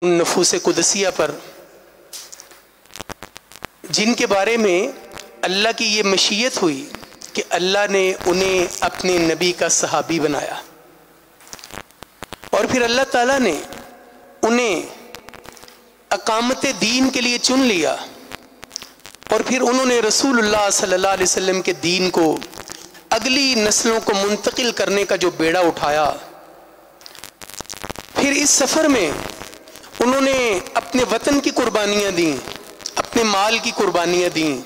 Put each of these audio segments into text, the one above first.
نفوس قدسیہ پر، جن کے بارے میں اللہ کی یہ مشیت ہوئی کہ اللہ نے انہیں اپنے نبی کا صحابی بنایا، اور پھر اللہ تعالیٰ نے انہیں اقامت دین کے لیے چن لیا، اور پھر انہوں نے رسول اللہ صلی اللہ علیہ وسلم کے دین کو اگلی نسلوں کو منتقل کرنے کا جو بیڑا اٹھایا، پھر اس سفر میں انہوں نے اپنے وطن کی قربانیاں دیں، اپنے مال کی قربانیاں دیں،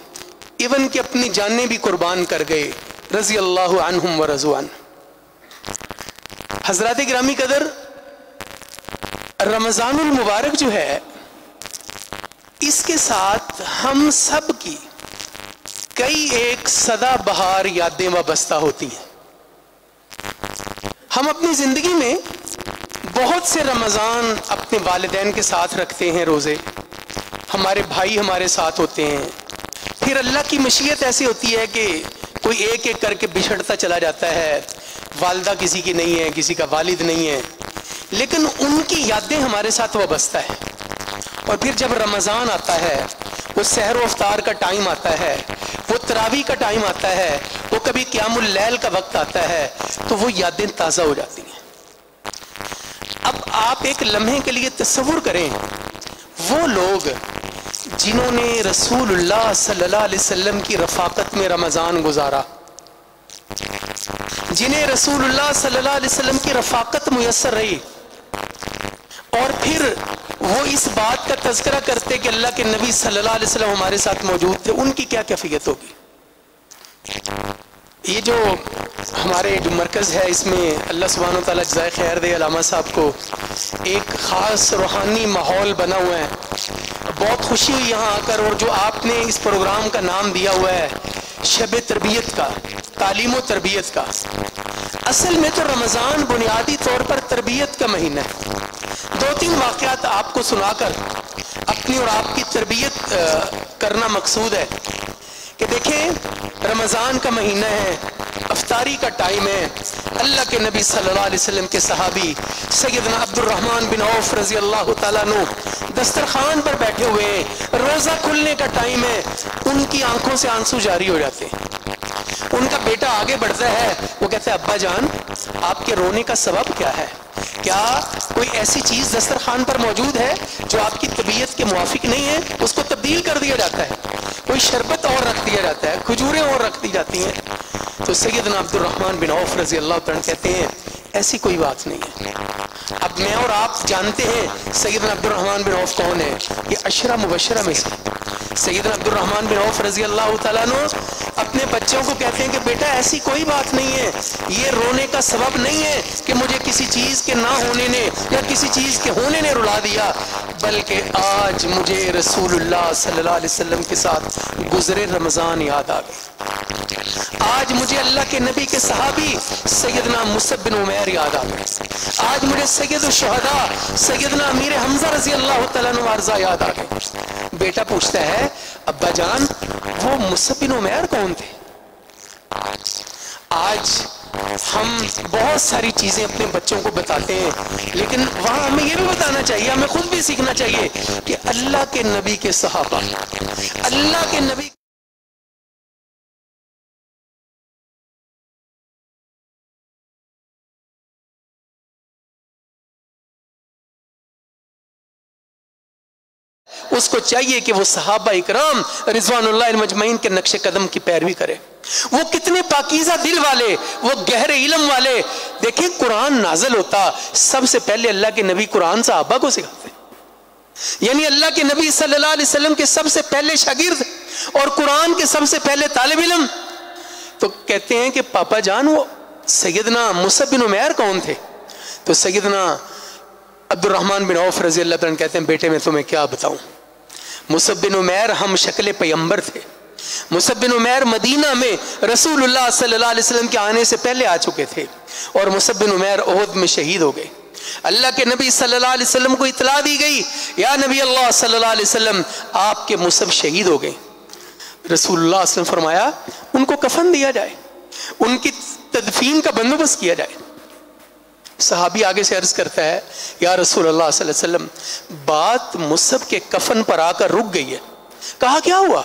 ایون کہ اپنی جانیں بھی قربان کر گئے، رضی اللہ عنہم ورضوا عنہ۔ حضرات گرامی قدر، رمضان المبارک جو ہے، اس کے ساتھ ہم سب کی کئی ایک سدا بہار یادیں وابستہ ہوتی ہیں۔ ہم اپنی زندگی میں بہت سے رمضان اپنے والدین کے ساتھ رکھتے ہیں، روزے، ہمارے بھائی ہمارے ساتھ ہوتے ہیں، پھر اللہ کی مشیت ایسی ہوتی ہے کہ کوئی ایک ایک کر کے بچھڑتا چلا جاتا ہے، والدہ کسی کی نہیں ہے، کسی کا والد نہیں ہے، لیکن ان کی یادیں ہمارے ساتھ وابستہ ہیں۔ اور پھر جب رمضان آتا ہے، وہ سحر و افطار کا ٹائم آتا ہے، وہ تراویح کا ٹائم آتا ہے، وہ کبھی قیام اللیل کا وقت آتا ہے، تو وہ یادیں تازہ ہو جاتی ہیں۔ اب آپ ایک لمحے کے لیے تصور کریں، وہ لوگ جنہوں نے رسول اللہ صلی اللہ علیہ وسلم کی رفاقت میں رمضان گزارا، جنہیں رسول اللہ صلی اللہ علیہ وسلم کی رفاقت میسر رہی، اور پھر وہ اس بات کا تذکرہ کرتے کہ اللہ کے نبی صلی اللہ علیہ وسلم ہمارے ساتھ موجود تھے، ان کی کیا کیفیت ہوگی۔ یہ جو ہمارے جو مرکز ہے، اس میں اللہ سبحانہ و تعالیٰ جزائے خیر دے علامہ صاحب کو، ایک خاص روحانی ماحول بنا ہوا ہے۔ بہت خوشی ہوئی یہاں آ کر، اور جو آپ نے اس پروگرام کا نام دیا ہوا ہے شب تربیت کا، تعلیم و تربیت کا، اصل میں تو رمضان بنیادی طور پر تربیت کا مہینہ ہے۔ دو تین واقعات آپ کو سنا کر اپنی اور آپ کی تربیت کرنا مقصود ہے کہ دیکھیں، رمضان کا مہینہ ہے، افطاری کا ٹائم ہے، اللہ کے نبی صلی اللہ علیہ وسلم کے صحابی سیدنا عبد الرحمن بن عوف رضی اللہ تعالیٰ عنہ دسترخوان پر بیٹھے ہوئے ہیں، روزہ کھلنے کا ٹائم ہے، ان کی آنکھوں سے آنسو جاری ہو جاتے ہیں۔ ان کا بیٹا آگے بڑھتا ہے، وہ کہتا ہے، ابا جان آپ کے رونے کا سبب کیا ہے؟ کیا کوئی ایسی چیز دسترخوان پر موجود ہے جو آپ کی طبیعت کے موافق نہیں ہے؟ اس کو تبدیل کر دیا جاتا ہے، کوئی شربت اور رکھ دیا جاتا ہے، کھجوریں اور رکھ دی جاتی ہیں۔ تو سیدنا عبد الرحمن بن عوف رضی اللہ عنہ کہتے ہیں، ایسی کوئی بات نہیں ہے۔ اب میں اور آپ جانتے ہیں سیدنا عبد الرحمن بن عوف کون ہے، یہ عشرہ مبشرہ میں سے۔ سیدنا عبد الرحمن بن عوف رضی اللہ تعالیٰ عنہ اپنے بچوں کو کہتے ہیں کہ بیٹا ایسی کوئی بات نہیں ہے، یہ رونے کا سبب نہیں ہے کہ مجھے کسی چیز کے نہ ہونے نے یا کسی چیز کے ہونے نے رلا دیا، بلکہ آج مجھے رسول اللہ صلی اللہ علیہ وسلم کے ساتھ گزرے رمضان یاد آ گئے، آج مجھے اللہ کے نبی کے صحابی سیدنا مصعب بن عمیر یاد آ گئے، آج مجھے سید الشہداء سیدنا امیر حمزہ رضی اللہ تعالیٰ عنہ وارضا یاد آ گئے۔ بیٹا پوچھتا ہے، ابا جان وہ مصعب بن عمیر کون تھے؟ آج ہم بہت ساری چیزیں اپنے بچوں کو بتاتے ہیں، لیکن وہاں ہمیں یہ بھی بتانا چاہیے، ہمیں خود بھی سیکھنا چاہیے کہ اللہ کے نبی کے صحابہ، اللہ کے نبی اس کو چاہیے کہ وہ صحابہ اکرام رضوان اللہ مجمعین کے نقش قدم کی پیروی کرے۔ وہ کتنے پاکیزہ دل والے، وہ گہرے علم والے۔ دیکھیں، قرآن نازل ہوتا، سب سے پہلے اللہ کے نبی قرآن صحابہ کو سکھاتے، یعنی اللہ کے نبی صلی اللہ علیہ وسلم کے سب سے پہلے شاگرد اور قرآن کے سب سے پہلے طالب علم۔ تو کہتے ہیں کہ پاپا جان وہ سیدنا مصعب بن عمیر کون تھے؟ تو سیدنا عبد الرحمن بن عوف رضی اللہ عنہ کہتے ہیں، بیٹے میں تمہیں کیا بتاؤں، مصعب بن عمیر ہم شکل پیغمبر تھے، مصعب بن عمیر مدینہ میں رسول اللہ صلی اللہ علیہ وسلم کے آنے سے پہلے آ چکے تھے، اور مصعب بن عمیر احد میں شہید ہو گئے۔ اللہ کے نبی صلی اللہ علیہ وسلم کو اطلاع دی گئی، یا نبی اللہ صلی اللہ علیہ وسلم آپ کے مصعب شہید ہو گئے۔ رسول اللہ صلی اللہ علیہ وسلم فرمایا ان کو کفن دیا جائے، ان کی تدفین کا بندوبست کیا جائے۔ صحابی آگے سے عرض کرتا ہے یا رسول اللہ صلی اللہ علیہ وسلم بات مصعب کے کفن پر آ کر رک گئی ہے. کہا کیا ہوا؟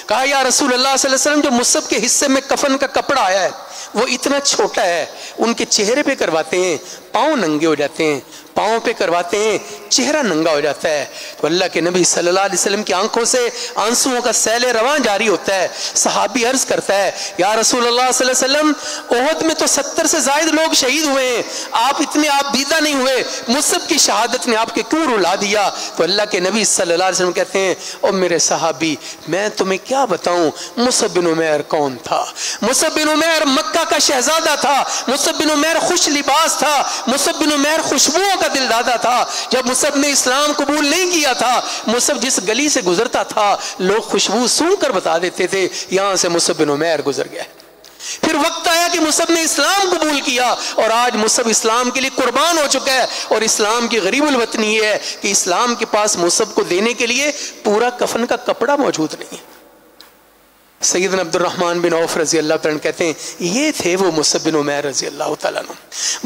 کہا یا رسول اللہ صلی اللہ علیہ وسلم جو مصعب کے حصے میں کفن کا کپڑا آیا ہے وہ اتنا چھوٹا ہے, ان کے چہرے پہ کرواتے ہیں پاؤں ننگے ہو جاتے ہیں, پاؤں پہ کرواتے ہیں چہرہ ننگا ہو جاتا ہے. تو اللہ کے نبی صلی اللہ علیہ وسلم کی آنکھوں سے آنسوؤں کا سیل رواں جاری ہوتا ہے. صحابی عرض کرتا ہے یا رسول اللہ صلی اللہ علیہ وسلم احد میں تو 70 سے زائد لوگ شہید ہوئے ہیں, آپ بیدہ نہیں ہوئے, مصعب کی شہادت نے آپ کے کیوں رلا دیا؟ تو اللہ کے نبی صلی اللہ علیہ وسلم کہتے ہیں او میرے صحابی میں تمہیں کیا بتاؤں مصعب بن عمیر کون تھا؟ مصعب بن عمیر مکہ کا شہزادہ تھا, مصعب بن عمیر خوش لباس تھا, مصعب بن عمیر خوشبوؤں کا دل دادا تھا. جب مصعب نے اسلام قبول نہیں کیا تھا, مصعب جس گلی سے گزرتا تھا لوگ خوشبو سونگ کر بتا دیتے تھے یہاں سے مصعب بن عمیر گزر گیا. پھر وقت آیا کہ مصعب نے اسلام قبول کیا اور آج مصعب اسلام کے لیے قربان ہو چکا ہے, اور اسلام کی غریب الوطنی یہ ہے کہ اسلام کے پاس مصعب کو دینے کے لیے پورا کفن کا کپڑا موجود نہیں ہے. سیدنا عبد الرحمن بن عوف رضی اللہ تعالیٰ کہتے ہیں یہ تھے وہ مصعب بن عمیر رضی اللہ تعالیٰ عنہ.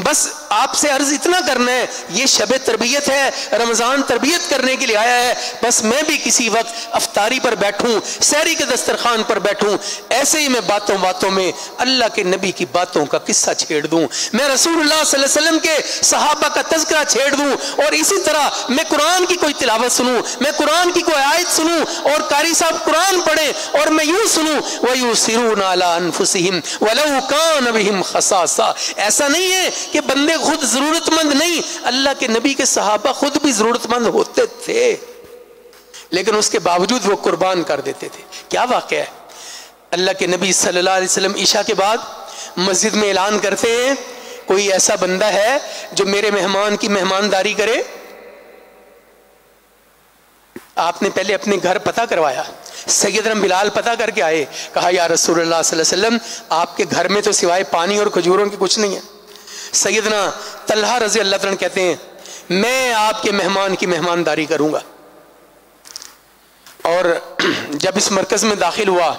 بس آپ سے عرض اتنا کرنا ہے, یہ شب تربیت ہے, رمضان تربیت کرنے کے لیے آیا ہے, بس میں بھی کسی وقت افطاری پر بیٹھوں, سحری کے دسترخوان پر بیٹھوں, ایسے ہی میں باتوں باتوں میں اللہ کے نبی کی باتوں کا قصہ چھیڑ دوں, میں رسول اللہ صلی اللہ علیہ وسلم کے صحابہ کا تذکرہ چھیڑ دوں, اور اسی طرح میں قرآن کی کوئی تلاوت سنوں, میں قرآن کی کوئی آیت سنوں اور قاری صاحب قرآن پڑھیں اور میں یوں سنوں وَيُؤْثِرُونَ عَلَىٰ أَنفُسِهِمْ وَلَوْ كَانَ بِهِمْ خَصَاصَةٌ. ایسا نہیں ہے کہ بندے خود ضرورت مند نہیں, اللہ کے نبی کے صحابہ خود بھی ضرورت مند ہوتے تھے لیکن اس کے باوجود وہ قربان کر دیتے تھے. کیا واقعہ ہے, اللہ کے نبی صلی اللہ علیہ وسلم عشاء کے بعد مسجد میں اعلان کرتے ہیں کوئی ایسا بندہ ہے جو میرے مہمان کی مہمانداری کرے. آپ نے پہلے اپنے گھر پتہ کروایا, سیدنا بلال پتہ کر کے آئے, کہا یا رسول اللہ صلی اللہ علیہ وسلم آپ کے گھر میں تو سوائے پانی اور کھجوروں کے کچھ نہیں ہے. سیدنا طلحہ رضی اللہ عنہ کہتے ہیں میں آپ کے مہمان کی مہمانداری کروں گا. اور جب اس مرکز میں داخل ہوا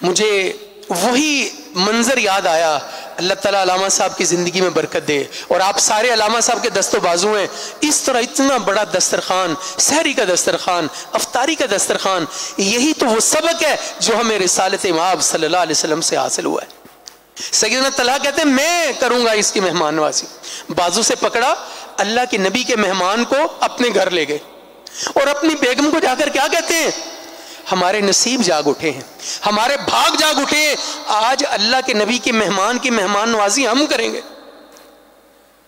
مجھے وہی منظر یاد آیا. اللہ تعالیٰ علامہ صاحب کی زندگی میں برکت دے, اور آپ سارے علامہ صاحب کے دست و بازو ہیں. اس طرح اتنا بڑا دسترخوان, سحری کا دسترخوان, افطاری کا دسترخوان, یہی تو وہ سبق ہے جو ہمیں رسالت امام صلی اللہ علیہ وسلم سے حاصل ہوا ہے. سیدنا طلحہ کہتے ہیں میں کروں گا اس کی مہمان نوازی. بازو سے پکڑا, اللہ کے نبی کے مہمان کو اپنے گھر لے گئے اور اپنی بیگم کو جا کر کیا کہتے ہیں ہمارے نصیب جاگ اٹھے ہیں, ہمارے بھاگ جاگ اٹھے ہیں, آج اللہ کے نبی کے مہمان کی مہمان نوازی ہم کریں گے.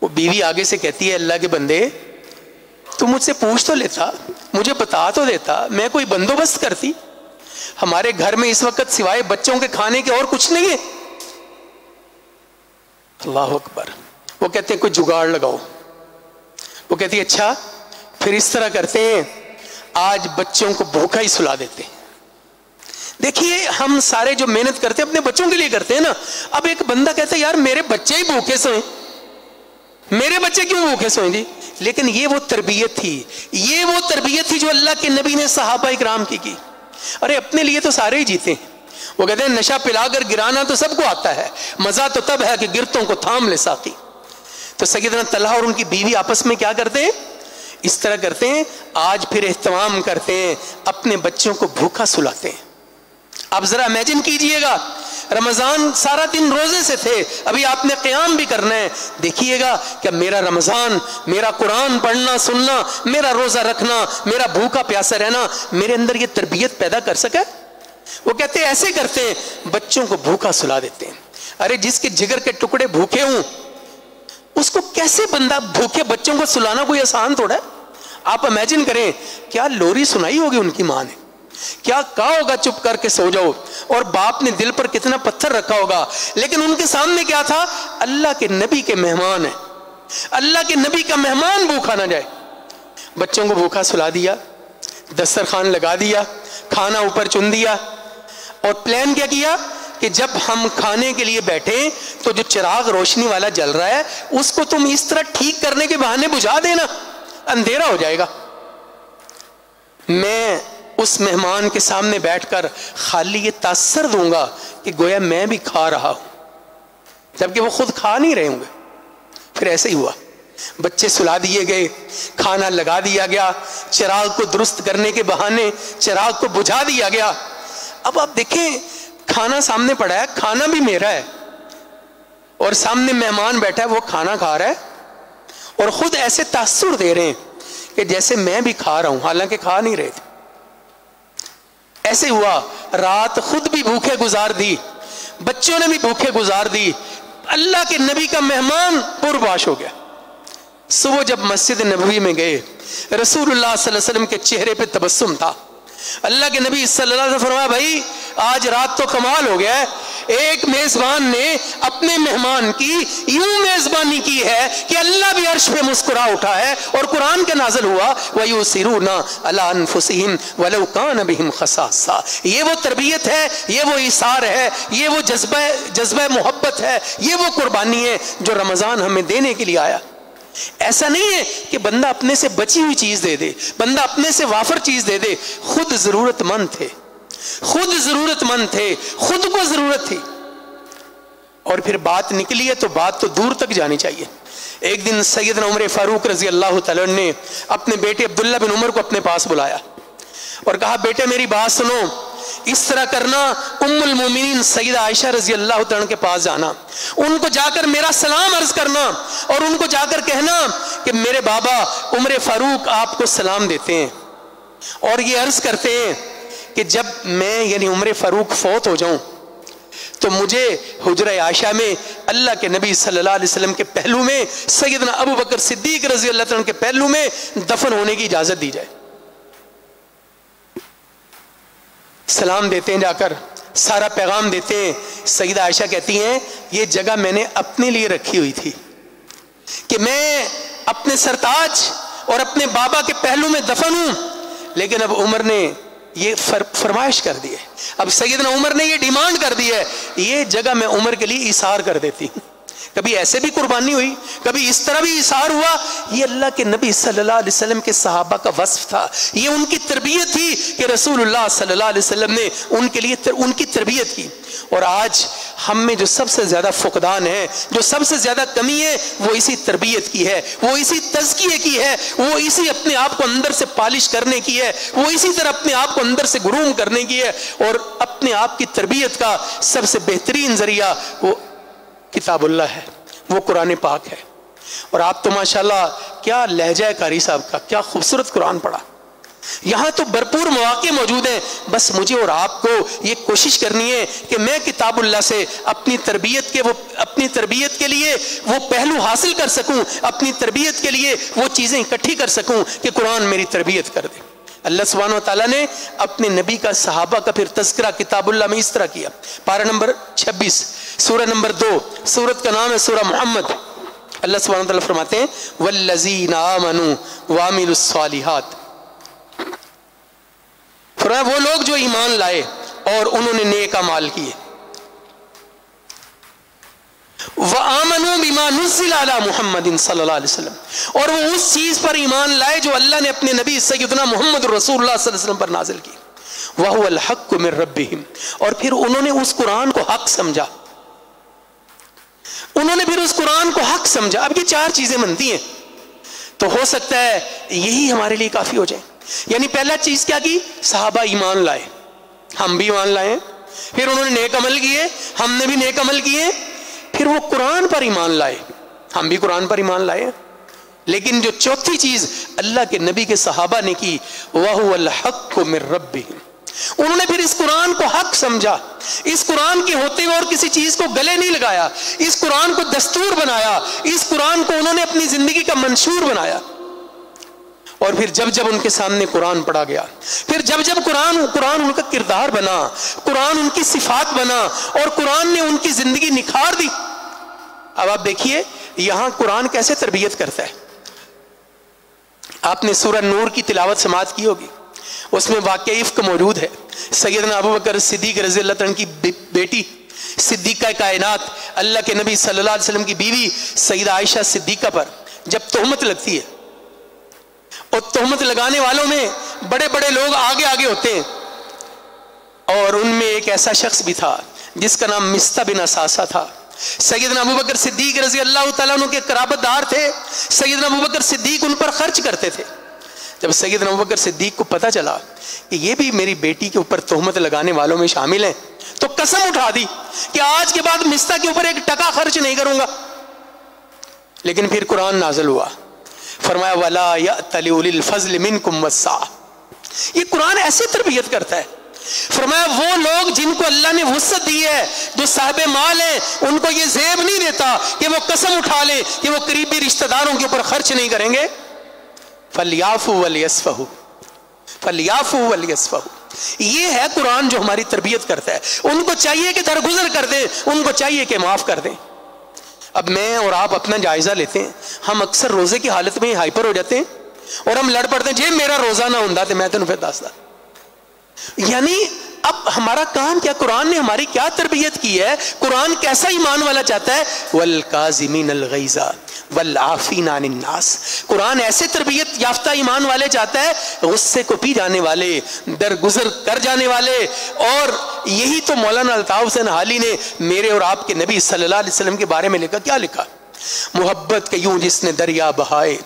وہ بیوی آگے سے کہتی ہے اللہ کے بندے تو مجھ سے پوچھ تو لیتا, مجھے بتا تو دیتا, میں کوئی بندوبست کرتی. ہمارے گھر میں اس وقت سوائے بچوں کے کھانے کے اور کچھ نہیں ہے. اللہ اکبر. وہ کہتے ہیں کوئی جگاڑ لگاؤ. وہ کہتی ہے اچھا پھر اس طرح کرتے ہیں آج بچوں کو بھوکا ہی سلا دیتے ہیں. دیکھیے ہم سارے جو محنت کرتے ہیں اپنے بچوں کے لیے کرتے ہیں نا. اب ایک بندہ کہتا ہے یار میرے بچے ہی بھوکے سوئیں, میرے بچے کیوں بھوکے سوئیں جی. لیکن یہ وہ تربیت تھی, یہ وہ تربیت تھی جو اللہ کے نبی نے صحابہ اکرام کی. ارے اپنے لیے تو سارے ہی جیتے ہیں. وہ کہتے ہیں نشہ پلا کر گرانا تو سب کو آتا ہے, مزہ تو تب ہے کہ گرتوں کو تھام لے ساقی. تو سیدنا طلحہ اور ان کی بیوی آپس میں کیا کرتے ہیں, اس طرح کرتے ہیں آج پھر اہتمام کرتے ہیں, اپنے بچوں کو بھوکا سلاتے ہیں. آپ ذرا امیجن کیجئے گا, رمضان سارا دن روزے سے تھے, ابھی آپ نے قیام بھی کرنا ہے. دیکھیے گا کہ میرا رمضان, میرا قرآن پڑھنا سننا, میرا روزہ رکھنا, میرا بھوکا پیاسا رہنا میرے اندر یہ تربیت پیدا کر سکے. وہ کہتے ہیں ایسے کرتے ہیں بچوں کو بھوکا سلا دیتے ہیں. ارے جس کے جگر کے ٹکڑے بھوکے ہوں اس کو کیسے بندہ بھوکے بچوں کو سلانا کوئی آسان تھوڑا ہے. آپ امیجن کریں کیا لوری سنائی ہوگی ان کی ماں نے, کیا کہا ہوگا چپ کر کے سو جاؤ, اور باپ نے دل پر کتنا پتھر رکھا ہوگا. لیکن ان کے سامنے کیا تھا, اللہ کے نبی کے مہمان ہیں, اللہ کے نبی کا مہمان بھوکا نہ جائے. بچوں کو بھوکا سلا دیا, دسترخوان لگا دیا, کھانا اوپر چن دیا, اور پلان کیا کیا کہ جب ہم کھانے کے لیے بیٹھیں تو جو چراغ روشنی والا جل رہا ہے اس کو تم اس طرح ٹھیک کرنے کے بہانے بجھا دینا, اندھیرا ہو جائے گا. میں اس مہمان کے سامنے بیٹھ کر خالی یہ تاثر دوں گا کہ گویا میں بھی کھا رہا ہوں, جبکہ وہ خود کھا نہیں رہے ہوں گے. پھر ایسے ہی ہوا، بچے سلا دیے گئے، کھانا لگا دیا گیا، چراغ کو درست کرنے کے بہانے چراغ کو بجھا دیا گیا۔ اب آپ دیکھیں کھانا سامنے پڑا ہے، کھانا بھی میرا ہے، اور سامنے مہمان بیٹھا ہے وہ کھانا کھا رہا ہے اور خود ایسے تاثر دے رہے ہیں کہ جیسے میں بھی کھا رہا ہوں، حالانکہ کھا نہیں رہے تھے۔ ایسے ہوا، رات خود بھی بھوکے گزار دی، بچوں نے بھی بھوکے گزار دی، اللہ کے نبی کا مہمان پرباش ہو گیا۔ صبح جب مسجد نبوی میں گئے، رسول اللہ صلی اللہ علیہ وسلم کے چہرے پہ تبسم تھا۔ اللہ کے نبی صلی اللہ علیہ وسلم فرمایا بھائی آج رات تو کمال ہو گیا ہے، ایک میزبان نے اپنے مہمان کی یوں میزبانی کی ہے کہ اللہ بھی عرش پہ مسکرا اٹھا ہے، اور قرآن کے نازل ہوا وَيُؤْثِرُونَ عَلَىٰ أَنفُسِهِمْ وَلَوْ كَانَ بِهِمْ خَصَاصَةٌ۔ یہ وہ تربیت ہے، یہ وہ ایثار ہے، یہ وہ جذبہ محبت ہے، یہ وہ قربانی ہے جو رمضان ہمیں دینے کے لیے آیا۔ ایسا نہیں ہے کہ بندہ اپنے سے بچی ہوئی چیز دے دے، بندہ اپنے سے وافر چیز دے دے، خود ضرورت مند تھے، خود ضرورت مند تھے، خود کو ضرورت تھی، اور پھر بات نکلی ہے تو بات تو دور تک جانی چاہیے۔ ایک دن سیدنا عمر فاروق رضی اللہ تعالیٰ نے اپنے بیٹے عبداللہ بن عمر کو اپنے پاس بلایا اور کہا بیٹے میری بات سنو، اس طرح کرنا، ام المومنین سیدہ عائشہ رضی اللہ تعالیٰ کے پاس جانا، ان کو جا کر میرا سلام عرض کرنا، اور ان کو جا کر کہنا کہ میرے بابا عمر فاروق آپ کو سلام دیتے ہیں اور یہ عرض کرتے ہیں کہ جب میں یعنی عمر فاروق فوت ہو جاؤں تو مجھے حجرہ عائشہ میں اللہ کے نبی صلی اللہ علیہ وسلم کے پہلو میں سیدنا ابو بکر صدیق رضی اللہ عنہ کے پہلو میں دفن ہونے کی اجازت دی جائے۔ سلام دیتے ہیں، جا کر سارا پیغام دیتے ہیں۔ سیدہ عائشہ کہتی ہیں یہ جگہ میں نے اپنے لیے رکھی ہوئی تھی کہ میں اپنے سرتاج اور اپنے بابا کے پہلو میں دفن ہوں، لیکن اب عمر نے یہ فرمائش کر دی ہے، اب سیدنا عمر نے یہ ڈیمانڈ کر دی ہے، یہ جگہ میں عمر کے لیے ایثار کر دیتی ہوں۔ کبھی ایسے بھی قربانی ہوئی، کبھی اس طرح بھی ایثار ہوا۔ یہ اللہ کے نبی صلی اللہ علیہ وسلم کے صحابہ کا وصف تھا، یہ ان کی تربیت تھی کہ رسول اللہ صلی اللہ علیہ وسلم نے ان کے لیے ان کی تربیت کی۔ اور آج ہم میں جو سب سے زیادہ فقدان ہے، جو سب سے زیادہ کمی ہے، وہ اسی تربیت کی ہے، وہ اسی تزکیے کی ہے، وہ اسی اپنے آپ کو اندر سے پالش کرنے کی ہے، وہ اسی طرح اپنے آپ کو اندر سے گروم کرنے کی ہے۔ اور اپنے آپ کی تربیت کا سب سے بہترین ذریعہ وہ کتاب اللہ ہے، وہ قرآن پاک ہے۔ اور آپ تو ماشاءاللہ کیا لہجہ ہے قاری صاحب کا، کیا خوبصورت قرآن پڑھا۔ یہاں تو بھرپور مواقع موجود ہیں، بس مجھے اور آپ کو یہ کوشش کرنی ہے کہ میں کتاب اللہ سے اپنی تربیت کے لیے وہ پہلو حاصل کر سکوں، اپنی تربیت کے لیے وہ چیزیں اکٹھی کر سکوں کہ قرآن میری تربیت کر دے۔ اللہ سبحانہ و تعالیٰ نے اپنے نبی کا صحابہ کا پھر تذکرہ کتاب اللہ میں اس طرح کیا۔ پارہ نمبر 26 سورہ نمبر 2، سورت کا نام ہے سورہ محمد۔ اللہ سبحانہ و تعالیٰ فرماتے ہیں والذین آمنوا وعملوا الصالحات، فرمایا وہ لوگ جو ایمان لائے اور انہوں نے نیک اعمال کیے۔ وَآمَنُوا بِمَا نُزِّلَ عَلَى مُحَمَّدٍ صلی اللہ علیہ وسلم، اور وہ اس چیز پر ایمان لائے جو اللہ نے اپنے نبی سیدنا محمد رسول اللہ صلی اللہ علیہ وسلم پر نازل کی۔ وَهُوَ الْحَقُّ مِن رَبِّهِمْ، اور پھر انہوں نے اس قرآن کو حق سمجھا، انہوں نے پھر اس قرآن کو حق سمجھا۔ اب یہ 4 چیزیں بنتی ہیں تو ہو سکتا ہے یہی ہمارے لیے کافی ہو جائے۔ یعنی پہلا چیز کیا کی؟ صحابہ ایمان لائے، ہم بھی ایمان لائے، پھر انہوں نے نیک عمل کیے، ہم نے بھی نیک عمل کیے، پھر وہ قرآن پر ایمان لائے، ہم بھی قرآن پر ایمان لائے۔ لیکن جو چوتھی چیز اللہ کے نبی کے صحابہ نے کی، وَهُوَ الْحَقُّ مِن رَبِّهِمْ، انہوں نے پھر اس قرآن کو حق سمجھا، اس قرآن کے ہوتے ہوئے اور کسی چیز کو گلے نہیں لگایا، اس قرآن کو دستور بنایا، اس قرآن کو انہوں نے اپنی زندگی کا منشور بنایا۔ اور پھر جب جب ان کے سامنے قرآن پڑھا گیا، پھر جب جب قرآن ان کا کردار بنا، قرآن ان کی صفات بنا، اور قرآن نے ان کی زندگی نکھار دی۔ اب آپ دیکھیے یہاں قرآن کیسے تربیت کرتا ہے۔ آپ نے سورہ نور کی تلاوت سماعت کی ہوگی، اس میں واقعہ افک موجود ہے۔ سیدنا ابو بکر صدیق رضی اللہ عنہ کی بیٹی صدیقہ کائنات اللہ کے نبی صلی اللہ علیہ وسلم کی بیوی سیدہ عائشہ صدیقہ پر جب تہمت لگتی ہے، اور تہمت لگانے والوں میں بڑے بڑے لوگ آگے آگے ہوتے ہیں، اور ان میں ایک ایسا شخص بھی تھا جس کا نام مستہ بن اساسہ تھا۔ سیدنا ابوبکر صدیق رضی اللہ تعالیٰ عنہ کے قرابت دار تھے. سیدنا ابوبکر صدیق ان پر خرچ کرتے تھے. جب سیدنا ابوبکر صدیق کو پتہ چلا کہ یہ بھی میری بیٹی کے اوپر تہمت لگانے والوں میں شامل ہیں, تو قسم اٹھا دی کہ آج کے بعد مستہ کے اوپر ایک ٹکا خرچ نہیں کروں گا. لیکن پھر قرآن نازل ہوا, فرمایا وَلَا يَأْتَلِ أُولِي الْفَضْلِ مِنْكُمْ وَالسَّعَةِ. یہ قرآن ایسے تربیت کرتا ہے. فرمایا وہ لوگ جن کو اللہ نے وسعت دی ہے, جو صاحب مال ہیں, ان کو یہ زیب نہیں دیتا کہ وہ قسم اٹھا لیں کہ وہ قریبی رشتہ داروں کے اوپر خرچ نہیں کریں گے. فَلْيَعْفُوا وَلْيَصْفَحُوا فَلْيَعْفُوا وَلْيَصْفَحُوا. یہ ہے قرآن جو ہماری تربیت کرتا ہے. ان کو چاہیے کہ درگزر کر دیں, ان کو چاہیے کہ معاف کر دیں. اب میں اور آپ اپنا جائزہ لیتے ہیں, ہم اکثر روزے کی حالت میں ہائپر ہو جاتے ہیں اور ہم لڑ پڑتے ہیں جی میرا روزہ نہ ہوندا تے میں تینوں پھر دسدا. یعنی اب ہمارا کام کیا, قرآن نے ہماری کیا تربیت کی ہے, قرآن کیسا ایمان والا چاہتا ہے. والکاظمین الغیظ والعافین عن الناس. قرآن ایسے تربیت یافتہ ایمان والے چاہتا ہے, غصے کو پی جانے والے, درگزر کر جانے والے. اور یہی تو مولانا الطاف حسین حالی نے میرے اور آپ کے نبی صلی اللہ علیہ وسلم کے بارے میں لکھا. کیا لکھا؟ محبت کے یوں جس نے دریا بہائے,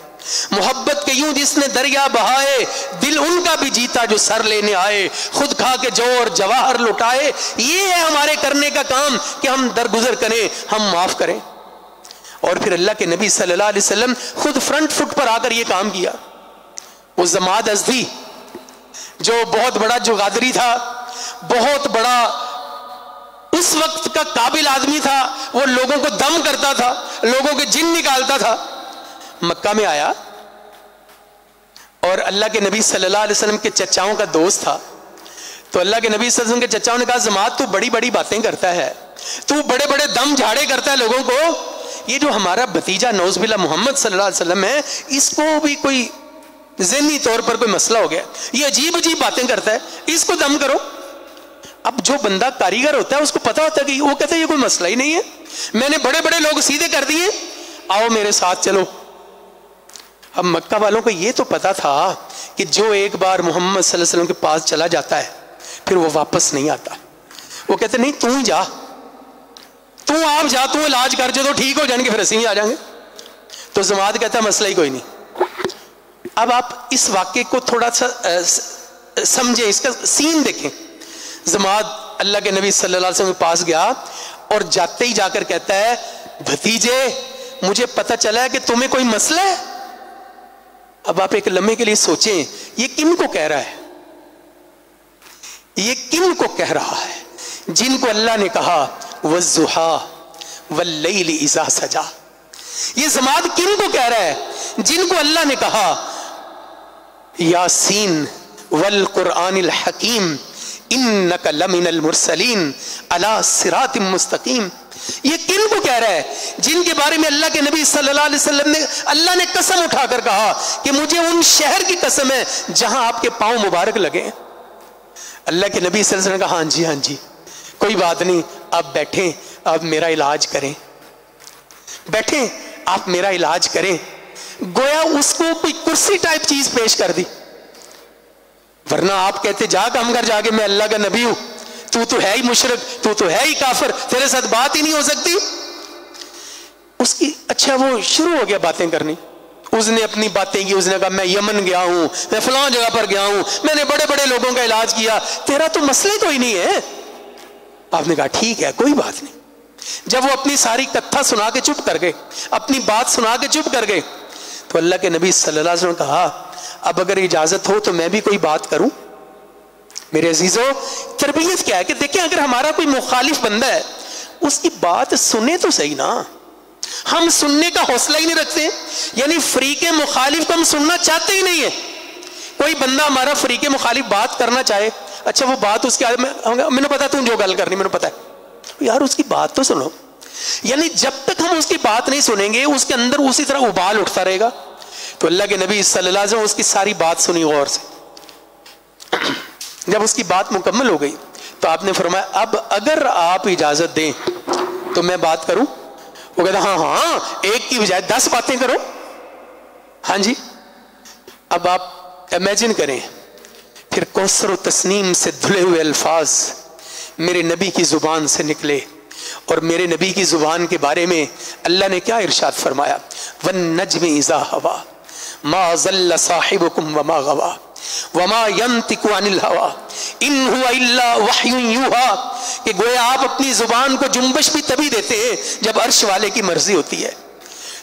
محبت کے یوں جس نے دریا بہائے, دل ان کا بھی جیتا جو سر لینے آئے, خود کھا کے جو اور جواہر لٹائے. یہ ہے ہمارے کرنے کا کام کہ ہم درگزر کریں, ہم معاف کریں. اور پھر اللہ کے نبی صلی اللہ علیہ وسلم خود فرنٹ فٹ پر آ کر یہ کام کیا. وہ زماد ازدی جو بہت بڑا جغادری تھا, بہت بڑا اس وقت کا قابل آدمی تھا, وہ لوگوں کو دم کرتا تھا, لوگوں کے جن نکالتا تھا, مکہ میں آیا اور اللہ کے نبی صلی اللہ علیہ وسلم کے چچاؤں کا دوست تھا. تو اللہ کے نبی صلی اللہ علیہ وسلم کے چچاؤں نے کہا زماد تو بڑی بڑی باتیں کرتا ہے, تو بڑے بڑے دم جھاڑے کرتا ہے لوگوں کو, یہ جو ہمارا بھتیجا نعوذ باللہ محمد صلی اللہ علیہ وسلم ہے, اس کو بھی کوئی ذہنی طور پر کوئی مسئلہ ہو گیا, یہ عجیب عجیب باتیں کرتا ہے, اس کو دم کرو. اب جو بندہ کاریگر ہوتا ہے اس کو پتا ہوتا ہے کہ وہ کہتا ہے یہ کوئی مسئلہ ہی نہیں ہے, میں نے بڑے بڑے لوگ سیدھے کر دیے, آؤ میرے ساتھ چلو. اب مکہ والوں کو یہ تو پتا تھا کہ جو ایک بار محمد صلی اللہ علیہ وسلم کے پاس چلا جاتا ہے پھر وہ واپس نہیں آتا. وہ کہتے نہیں تو ہی جا, تو آپ جا, تو علاج کر, جو تو ٹھیک ہو جائیں گے پھر اسی آ جائیں گے. تو زماد کہتا ہے مسئلہ ہی کوئی نہیں. اب آپ اس واقعے کو تھوڑا سا سمجھیں, اس کا سین دیکھیں. زماد اللہ کے نبی صلی اللہ علیہ وسلم کے پاس گیا اور جاتے ہی جا کر کہتا ہے بھتیجے مجھے پتہ چلا ہے کہ تمہیں کوئی مسئلہ ہے. اب آپ ایک لمحے کے لیے سوچیں یہ کن کو کہہ رہا ہے, یہ کن کو کہہ رہا ہے؟ جن کو اللہ نے کہا وَالضُّحَىٰ وَاللَّيْلِ إِذَا سَجَىٰ. یہ زماد کن کو کہہ رہا ہے؟ جن کو اللہ نے کہا یاسین والقرآن الحکیم انک لمن المرسلین علی صراط مستقیم. یہ کن کو کہہ رہا ہے؟ جن کے بارے میں اللہ کے نبی صلی اللہ علیہ وسلم نے اللہ نے قسم اٹھا کر کہا کہ مجھے ان شہر کی قسم ہے جہاں آپ کے پاؤں مبارک لگے. اللہ کے نبی صلی اللہ علیہ وسلم نے کہا ہاں جی کوئی بات نہیں, آپ بیٹھیں, آپ میرا علاج کریں, بیٹھیں آپ میرا علاج کریں. گویا اس کو کوئی کرسی ٹائپ چیز پیش کر دی, ورنہ آپ کہتے جا کام کر جا کے میں اللہ کا نبی ہوں, تو ہے ہی مشرک, تو ہے ہی کافر, تیرے ساتھ بات ہی نہیں ہو سکتی. اس کی اچھا وہ شروع ہو گیا باتیں کرنی, اس نے اپنی باتیں کی, اس نے کہا میں یمن گیا ہوں, میں فلاں جگہ پر گیا ہوں, میں نے بڑے بڑے لوگوں کا علاج کیا, تیرا تو مسئلہ کوئی نہیں ہے. آپ نے کہا ٹھیک ہے کوئی بات نہیں. جب وہ اپنی ساری کتھا سنا کے چپ کر گئے, اپنی بات سنا کے چپ کر گئے, تو اللہ کے نبی صلی اللہ علیہ وسلم نے کہا اب اگر اجازت ہو تو میں بھی کوئی بات کروں. میرے عزیزو تربیت کیا ہے کہ دیکھیں اگر ہمارا کوئی مخالف بندہ ہے اس کی بات سنیں تو صحیح نا. ہم سننے کا حوصلہ ہی نہیں رکھتے, یعنی فریق مخالف کو ہم سننا چاہتے ہی نہیں ہے. کوئی بندہ ہمارا فریق مخالف بات کرنا چاہے, اچھا وہ بات اس کے میں نے پتا تم جو گل کرنی, میں نے پتا ہے یار اس کی بات تو سنو. یعنی جب تک ہم اس کی بات نہیں سنیں گے اس کے اندر اسی طرح ابال اٹھتا رہے گا. تو اللہ کے نبی صلی اللہ علیہ وسلم اس کی ساری بات سنی غور سے. جب اس کی بات مکمل ہو گئی تو آپ نے فرمایا اب اگر آپ اجازت دیں تو میں بات کروں. وہ کہتا ہاں ایک کی بجائے 10 باتیں کرو. ہاں جی. اب آپ امیجن کریں پھر کوثر و تسنیم سے دھلے ہوئے الفاظ میرے نبی کی زبان سے نکلے اور میرے نبی کی زبان کے بارے میں اللہ نے کیا ارشاد فرمایا؟ وَالنَّجْمِ إِذَا هَوَى مَا ضَلَّ صَاحِبُكُمْ وَمَا غَوَى وَمَا يَنْطِقُ عَنِ الْهَوَى إِنْ هُوَ إِلَّا وَحْيٌ يُوحَىٰ کہ گویا آپ اپنی زبان کو جنبش بھی تبھی دیتے ہیں جب عرش والے کی مرضی ہوتی ہے۔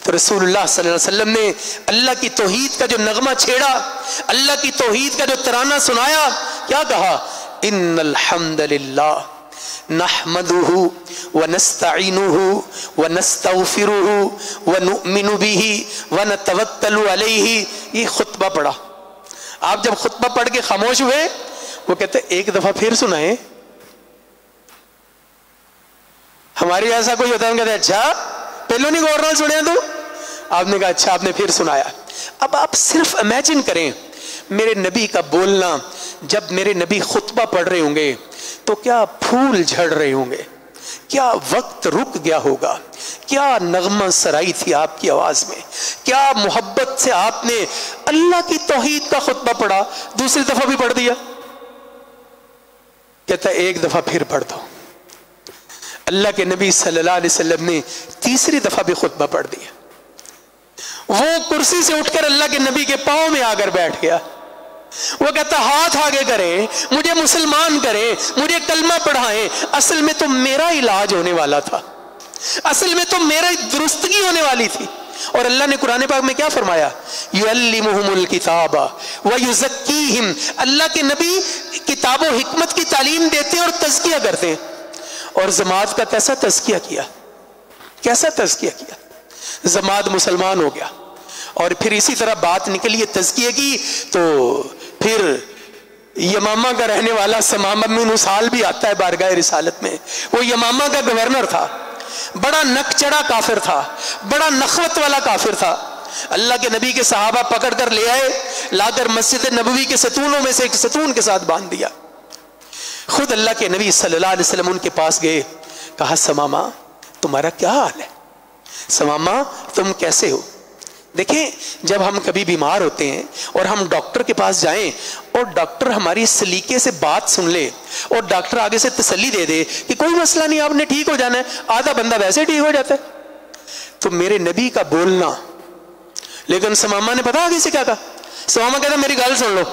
تو رسول اللہ صلی اللہ علیہ وسلم نے اللہ کی توحید کا جو نغمہ چھیڑا، اللہ کی توحید کا جو ترانہ سنایا، کیا کہا؟ ان الحمد للہ نحمده ونستعینه ونستغفره ونؤمن به ونتوکل علیہ۔ یہ خطبہ پڑھا۔ آپ جب خطبہ پڑھ کے خاموش ہوئے، وہ کہتے ایک دفعہ پھر سنائیں۔ ہماری ایسا کوئی ہوتا ہے، ہم کہتے ہیں اچھا پہلو نہیں غور نال سنیا تو؟ آپ نے کہا اچھا، آپ نے پھر سنایا۔ اب آپ صرف امیجن کریں میرے نبی کا بولنا، جب میرے نبی خطبہ پڑھ رہے ہوں گے تو کیا پھول جھڑ رہے ہوں گے، کیا وقت رک گیا ہوگا، کیا نغمہ سرائی تھی آپ کی آواز میں، کیا محبت سے آپ نے اللہ کی توحید کا خطبہ پڑھا، دوسری دفعہ بھی پڑھ دیا۔ کہتا ہے ایک دفعہ پھر پڑھ دو۔ اللہ کے نبی صلی اللہ علیہ وسلم نے تیسری دفعہ بھی خطبہ پڑھ دیا۔ وہ کرسی سے اٹھ کر اللہ کے نبی کے پاؤں میں آ کر بیٹھ گیا۔ وہ کہتا ہاتھ آگے کریں، مجھے مسلمان کریں، مجھے کلمہ پڑھائیں، اصل میں تو میرا علاج ہونے والا تھا، اصل میں تو میرا درستگی ہونے والی تھی۔ اور اللہ نے قرآن پاک میں کیا فرمایا؟ یعلمہم الکتاب ویزکیہم، اللہ کے نبی کتاب و حکمت کی تعلیم دیتے ہیں اور تزکیہ کرتے ہیں۔ اور زماد کا کیسا تزکیہ کیا، کیسا تزکیہ کیا؟ زماد مسلمان ہو گیا، اور پھر اسی طرح بات نکلی تزکیے کی، تو پھر یمامہ کا رہنے والا سمامہ بن اسال بھی آتا ہے بارگاہ رسالت میں۔ وہ یمامہ کا گورنر تھا، بڑا نک چڑھا کافر تھا، بڑا نخوت والا کافر تھا۔ اللہ کے نبی کے صحابہ پکڑ کر لے آئے، لا کر مسجد نبوی کے ستونوں میں سے ایک ستون کے ساتھ باندھ دیا۔ خود اللہ کے نبی صلی اللہ علیہ وسلم ان کے پاس گئے، کہا سمامہ تمہارا کیا حال ہے؟ سمامہ تم کیسے ہو؟ دیکھیں جب ہم کبھی بیمار ہوتے ہیں اور ہم ڈاکٹر کے پاس جائیں اور ڈاکٹر ہماری سلیقے سے بات سن لے اور ڈاکٹر آگے سے تسلی دے دے کہ کوئی مسئلہ نہیں، آپ نے ٹھیک ہو جانا ہے، آدھا بندہ ویسے ٹھیک ہو جاتا ہے۔ تو میرے نبی کا بولنا، لیکن سمامہ نے پتا آگے سے کیا کہا؟ سمامہ کہتا میری گل سن لو،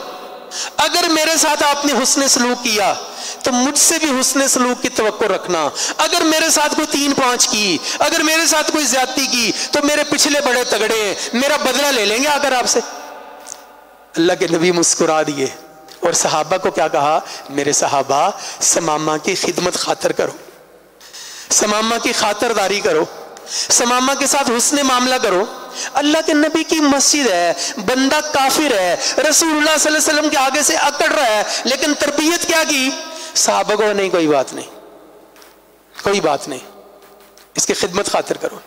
اگر میرے ساتھ آپ نے حسن سلوک کیا تو مجھ سے بھی حسن سلوک کی توقع رکھنا، اگر میرے ساتھ کوئی 3-5 کی، اگر میرے ساتھ کوئی زیادتی کی تو میرے پچھلے بڑے تگڑے ہیں، میرا بدلہ لے لیں گے آ کر آپ سے۔ اللہ کے نبی مسکرا دیے اور صحابہ کو کیا کہا؟ میرے صحابہ سمامہ کی خدمت خاطر کرو، سمامہ کی خاطرداری کرو، سمامہ کے ساتھ حسن معاملہ کرو۔ اللہ کے نبی کی مسجد ہے، بندہ کافر ہے، رسول اللہ صلی اللہ علیہ وسلم کے آگے سے اکڑ رہا ہے، لیکن تربیت کیا کی؟ صحابہ کو نہیں کوئی بات نہیں، کوئی بات نہیں، اس کی خدمت خاطر کرو۔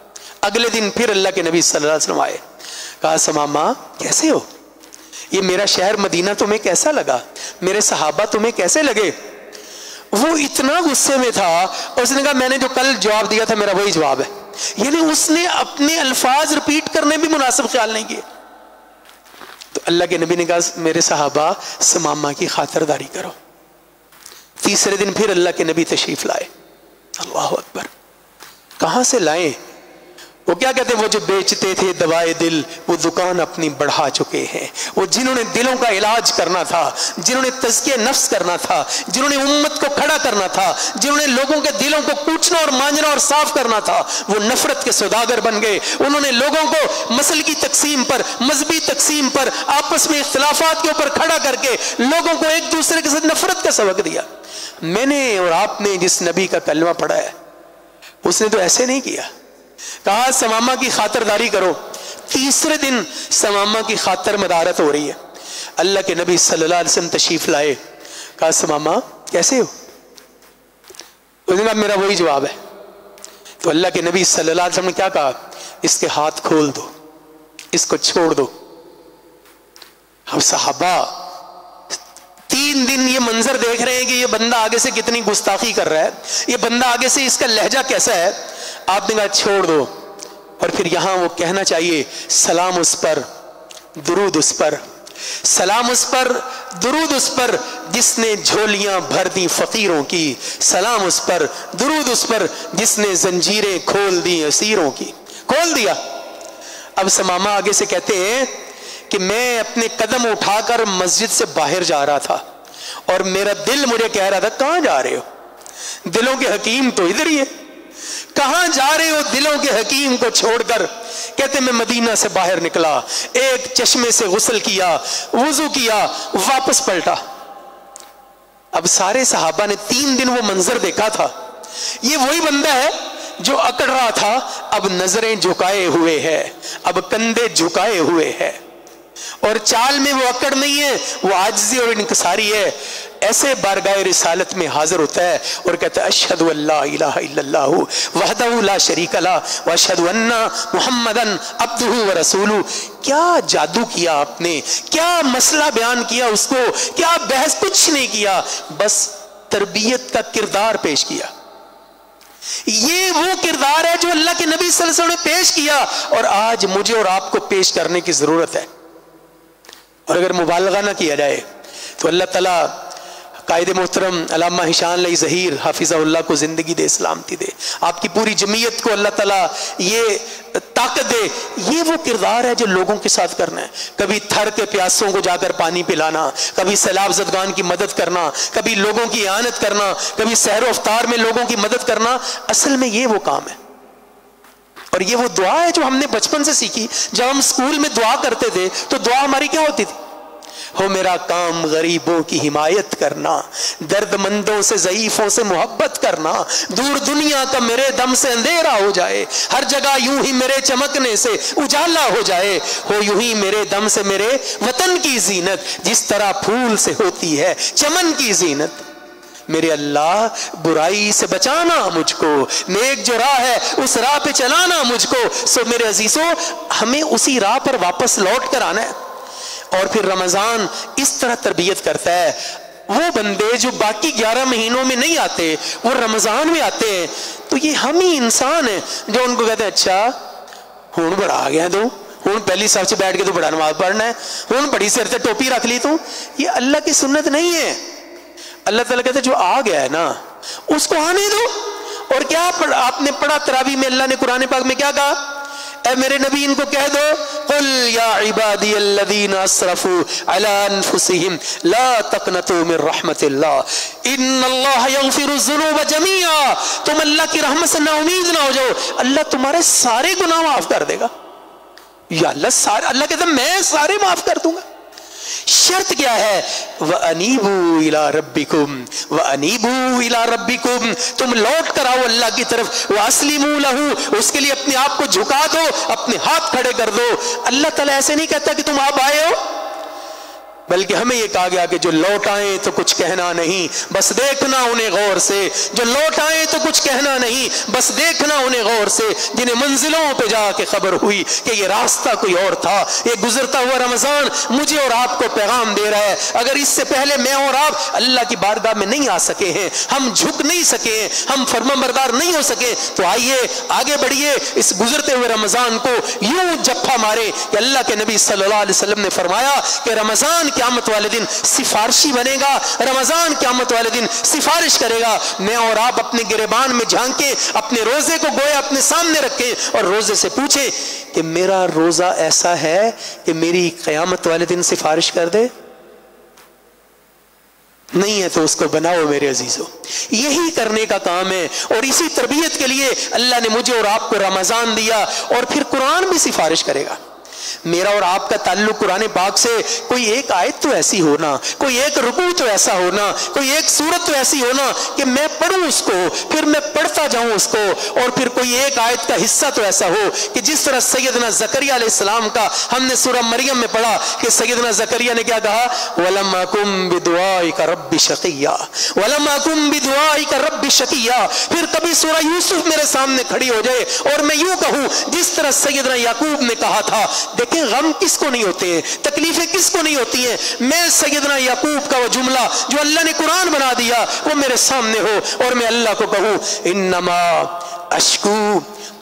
اگلے دن پھر اللہ کے نبی صلی اللہ علیہ وسلم آئے، کہا سمامہ کیسے ہو؟ یہ میرا شہر مدینہ تمہیں کیسا لگا؟ میرے صحابہ تمہیں کیسے لگے؟ وہ اتنا غصے میں تھا اور اس نے کہا میں نے جو کل جواب دیا تھا میرا وہی جواب ہے، یعنی اس نے اپنے الفاظ ریپیٹ کرنے بھی مناسب خیال نہیں کیے۔ تو اللہ کے نبی نے کہا میرے صحابہ سمامہ کی خاطرداری کرو۔ تیسرے دن پھر اللہ کے نبی تشریف لائے، اللہ اکبر، کہاں سے لائیں؟ وہ کیا کہتے ہیں؟ وہ جو بیچتے تھے دوائے دل وہ دکان اپنی بڑھا چکے ہیں، وہ جنہوں نے دلوں کا علاج کرنا تھا، جنہوں نے تزکیہ نفس کرنا تھا، جنہوں نے امت کو کھڑا کرنا تھا، جنہوں نے لوگوں کے دلوں کو کوچنا اور مانجنا اور صاف کرنا تھا، وہ نفرت کے سوداگر بن گئے۔ انہوں نے لوگوں کو مسل کی تقسیم پر، مذہبی تقسیم پر، آپس میں اختلافات کے اوپر کھڑا کر کے لوگوں کو ایک دوسرے کے ساتھ نفرت کا سبق دیا۔ میں نے اور آپ نے جس نبی کا کلمہ پڑھا ہے اس نے تو ایسے نہیں کیا۔ کہا سمامہ کی خاطرداری کرو۔ تیسرے دن سمامہ کی خاطر مدارت ہو رہی ہے، اللہ کے نبی صلی اللہ علیہ وسلم تشریف لائے، کہا سمامہ کیسے ہو؟ اس نے کہا میرا وہی جواب ہے۔ تو اللہ کے نبی صلی اللہ علیہ وسلم نے کیا کہا؟ اس کے ہاتھ کھول دو، اس کو چھوڑ دو۔ ہم صحابہ 3 دن یہ منظر دیکھ رہے ہیں کہ یہ بندہ آگے سے کتنی گستاخی کر رہا ہے، یہ بندہ آگے سے اس کا لہجہ کیسا ہے۔ آپ نے کہا چھوڑ دو، اور پھر یہاں وہ کہنا چاہیے سلام اس پر، درود اس پر، سلام اس پر، درود اس پر جس نے جھولیاں بھر دی فقیروں کی، سلام اس پر، درود اس پر جس نے زنجیریں کھول دی اسیروں کی۔ کھول دیا۔ اب سمامہ آگے سے کہتے ہیں کہ میں اپنے قدم اٹھا کر مسجد سے باہر جا رہا تھا اور میرا دل مجھے کہہ رہا تھا کہاں جا رہے ہو؟ دلوں کے حکیم تو ادھر ہی ہے، کہاں جا رہے ہو دلوں کے حکیم کو چھوڑ کر؟ کہتے میں مدینہ سے باہر نکلا، ایک چشمے سے غسل کیا، وضو کیا، واپس پلٹا۔ اب سارے صحابہ نے 3 دن وہ منظر دیکھا تھا۔ یہ وہی بندہ ہے جو اکڑ رہا تھا، اب نظریں جھکائے ہوئے ہے، اب کندھے جھکائے ہوئے ہے، اور چال میں وہ اکڑ نہیں ہے، وہ عاجزی اور انکساری ہے۔ ایسے بارگاہ رسالت میں حاضر ہوتا ہے اور کہتا ہے اشہد ان لا الہ الا اللہ وحدہ لا شریک لہ واشہد ان محمدن عبدہ ورسولہ۔ کیا جادو کیا آپ نے، کیا مسئلہ بیان کیا اس کو، کیا بحث، کچھ نہیں کیا، بس تربیت کا کردار پیش کیا۔ یہ وہ کردار ہے جو اللہ کے نبی صلی اللہ علیہ وسلم نے پیش کیا، اور آج مجھے اور آپ کو پیش کرنے کی ضرورت ہے۔ اور اگر مبالغہ نہ کیا جائے تو اللہ تعالیٰ قائد محترم علامہ ہشام علی ظہیر حافظہ اللہ کو زندگی دے، سلامتی دے، آپ کی پوری جمعیت کو اللہ تعالیٰ یہ طاقت دے۔ یہ وہ کردار ہے جو لوگوں کے ساتھ کرنا ہے، کبھی تھر کے پیاسوں کو جا کر پانی پلانا، کبھی سیلاب زدگان کی مدد کرنا، کبھی لوگوں کی اعانت کرنا، کبھی سحر و افطار میں لوگوں کی مدد کرنا۔ اصل میں یہ وہ کام ہے، اور یہ وہ دعا ہے جو ہم نے بچپن سے سیکھی۔ جب ہم اسکول میں دعا کرتے تھے تو دعا ہماری کیا ہوتی تھی؟ ہو میرا کام غریبوں کی حمایت کرنا، درد مندوں سے ضعیفوں سے محبت کرنا، دور دنیا کا میرے دم سے اندھیرا ہو جائے، ہر جگہ یوں ہی میرے چمکنے سے اجالا ہو جائے، ہو یوں ہی میرے دم سے میرے وطن کی زینت، جس طرح پھول سے ہوتی ہے چمن کی زینت۔ میرے اللہ برائی سے بچانا مجھ کو، نیک جو راہ ہے اس راہ پہ چلانا مجھ کو۔ سو میرے عزیزوں، ہمیں اسی راہ پر واپس لوٹ کر آنا ہے۔ اور پھر رمضان اس طرح تربیت کرتا ہے، وہ بندے جو باقی 11 مہینوں میں نہیں آتے وہ رمضان میں آتے ہیں، تو یہ ہم ہی انسان ہیں جو ان کو کہتے ہیں اچھا ہون بڑا آ گیا تو ہون پہلی صف سے بیٹھ کے تو بڑا نماز پڑھنا ہے، ہون بڑی سر سے ٹوپی رکھ لی تو۔ یہ اللہ کی سنت نہیں ہے۔ اللہ تعالیٰ کہتے ہیں جو آ گیا ہے نا اس کو آنے دو۔ اور کیا آپ نے پڑھا تراویح میں، اللہ نے قرآن پاک میں کیا کہا؟ اے میرے نبی ان کو کہہ دو قل یا عبادی الذین اسرفوا علی انفسہم لا تقنطوا من رحمت اللہ ان اللہ یغفر الذنوب جمیعا۔ تم اللہ کی رحمت سے نا امید نہ ہو جاؤ، اللہ تمہارے سارے گناہ معاف کر دے گا۔ یا اللہ کہتا ہے میں سارے معاف کر دوں گا۔ شرط کیا ہے؟ وَأَنِيبُوا إِلَىٰ رَبِّكُمْ وَأَنِيبُوا إِلَىٰ رَبِّكُمْ، تم لوٹ کر آؤ اللہ کی طرف، وَأَسْلِمُوا لَهُ، اس کے لیے اپنے آپ کو جھکا دو، اپنے ہاتھ کھڑے کر دو۔ اللہ تعالیٰ ایسے نہیں کہتا کہ تم آپ آئے ہو، بلکہ ہمیں یہ کہا گیا کہ جو لوٹ آئیں تو کچھ کہنا نہیں بس دیکھنا انہیں غور سے، جو لوٹ آئیں تو کچھ کہنا نہیں بس دیکھنا انہیں غور سے، جنہیں منزلوں پہ جا کے خبر ہوئی کہ یہ راستہ کوئی اور تھا۔ یہ گزرتا ہوا رمضان مجھے اور آپ کو پیغام دے رہا ہے، اگر اس سے پہلے میں اور آپ اللہ کی بارگاہ میں نہیں آ سکے ہیں، ہم جھک نہیں سکے ہیں، ہم فرمانبردار نہیں ہو سکے، تو آئیے آگے بڑھیے، اس گزرتے ہوئے رمضان کو یوں جپھا مارے کہ اللہ کے نبی صلی اللہ علیہ وسلم نے فرمایا کہ رمضان قیامت والے دن سفارشی بنے گا، رمضان قیامت والے دن سفارش کرے گا۔ میں اور آپ اپنے گریبان میں جھانکیں، اپنے روزے کو گویا اپنے سامنے رکھیں اور روزے سے پوچھیں کہ میرا روزہ ایسا ہے کہ میری قیامت والے دن سفارش کر دے؟ نہیں ہے تو اس کو بناؤ میرے عزیزو۔ یہی کرنے کا کام ہے، اور اسی تربیت کے لیے اللہ نے مجھے اور آپ کو رمضان دیا، اور پھر قرآن بھی سفارش کرے گا۔ میرا اور آپ کا تعلق قرآن پاک سے کوئی ایک آیت تو ایسی ہونا، کوئی ایک رکوع تو ایسا ہونا، کوئی ایک سورت تو ایسی ہونا کہ میں پڑھوں اس کو، پھر میں پڑھتا جاؤں اس کو، اور پھر کوئی ایک آیت کا حصہ تو ایسا ہو کہ جس طرح سیدنا زکریا علیہ السلام کا ہم نے سورہ مریم میں پڑھا کہ سیدنا زکریا نے کیا کہا؟ وَلَمْ أَكُنْ بِدُعَائِكَ رَبِّ شَقِيًّا وَلَمْ أَكُنْ بِدُعَائِكَ رَبِّ شَقِيًّا۔ پھر کبھی سورہ یوسف میرے سامنے کھڑی ہو جائے اور میں یوں کہوں جس طرح سیدنا یعقوب نے کہا تھا۔ دیکھیں غم کس کو نہیں ہوتے ہیں، تکلیفیں کس کو نہیں ہوتی ہیں، میں سیدنا یعقوب کا وہ جملہ جو اللہ نے قرآن بنا دیا وہ میرے سامنے ہو اور میں اللہ کو کہوں انما اشکو